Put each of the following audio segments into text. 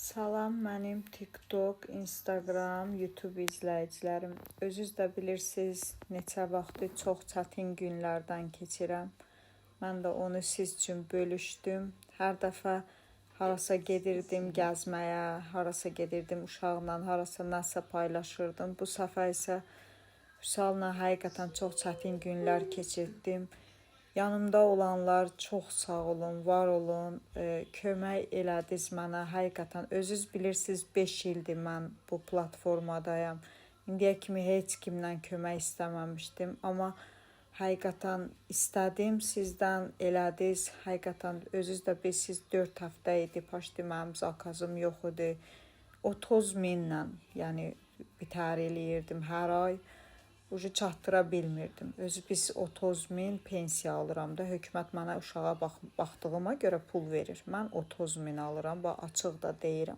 Salam, mənim TikTok, Instagram, YouTube izləyicilərim. Özünüz də bilirsiniz, neçə vaxtı çox çətin günlərdən keçirəm. Mən də onu siz üçün bölüşdüm. Hər dəfə harasa gedirdim gəzməyə, harasa gedirdim uşaqla, harasa nəsə paylaşırdım. Bu səfər isə Vüsal'la həqiqətən çox çətin günlər keçirdim. Yanımda olanlar çox sağ olun, var olun, kömək elədiniz mənə. Həqiqətən özünüz bilirsiniz 5 ildir mən bu platformadayam. İndiyə kimi heç kimdən kömək istəməmişdim, amma həqiqətən istədim sizdən, elədiniz. Həqiqətən özünüz də bilirsiniz 4 həftə idi, paşdı mənim zakazım yox idi. 30 minlə, yəni bitər eləyirdim hər ay. Ucu çatdıra bilmirdim. Özü biz 30 min pensiya alıram da. Hökumət mənə uşağa baxdığıma görə pul verir. Mən 30 min alıram. Açıq da deyirəm.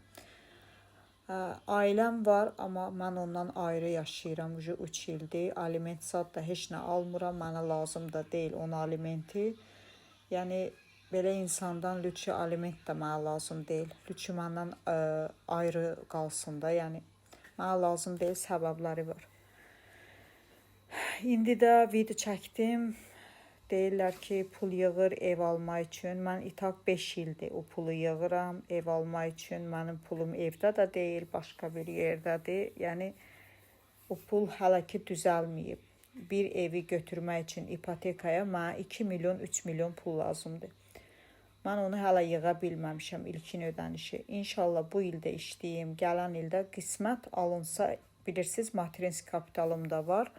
Ailəm var, amma mən ondan ayrı yaşayıram. Ucu 3 ildir. Aliment zad da heç nə almıram. Mənə lazım da deyil onun alimenti. Yəni belə insandan lütfü aliment də mənə lazım deyil. Lütfü məndən ayrı qalsın da. Yəni mənə lazım deyil, səbəbləri var. İndi də video çəkdim. Deyirlər ki, pul yığır ev almaq üçün. Mən itaq 5 ildir o pulu yığıram ev almaq üçün. Mənim pulum evdə də deyil, başqa bir yerdədir. Yəni o pul hələ ki düzəlməyib. Bir evi götürmək üçün ipotekaya mənə 2 milyon, 3 milyon pul lazımdır. Mən onu hələ yığa bilməmişəm, ilkin ödənişi. İnşallah bu ildə işləyim, gələn ildə qismət alınsa, bilirsiniz, materinski kapitalım da var.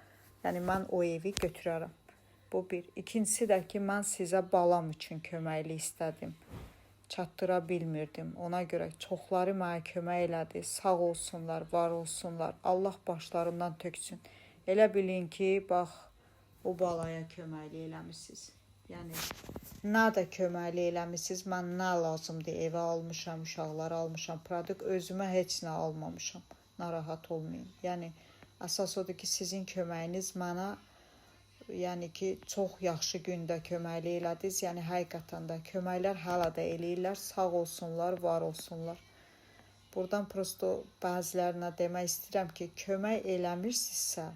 Yəni mən o evi götürərəm. Bu bir. İkincisi də ki, mən sizə balam üçün köməkli istədim. Çatdıra bilmirdim. Ona görə çoxları mənə kömək elədi. Sağ olsunlar, var olsunlar. Allah başlarından töksün. Elə bilin ki, bax, o balaya köməkli eləmişsiniz. Yəni, nə də köməkli eləmişsiniz. Mən nə lazımdır evə almışam, uşaqları almışam. Produkt özümə heç nə almamışam. Narahat olmayın. Yəni, əsas odur ki, sizin köməyiniz mənə, yəni ki, çox yaxşı gündə köməkli elədiniz. Yəni, həqiqətən də köməklər hələ də eləyirlər. Sağ olsunlar, var olsunlar. Buradan prosto bəzilərinə demək istəyirəm ki, kömək eləmirsinizsə,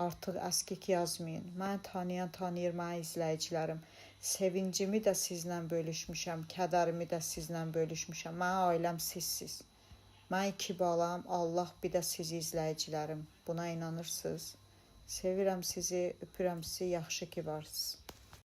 artıq əskik yazmayın. Mən tanıyır mənim izləyicilərim. Sevincimi də sizlə bölüşmüşəm, kədərimi də sizlə bölüşmüşəm. Mənim ailəm sizsiz. Mən 2 balam, Allah bir də siz izləyicilərim. Buna inanırsınız. Sevirəm sizi, öpürəm sizi, yaxşı ki varsınız.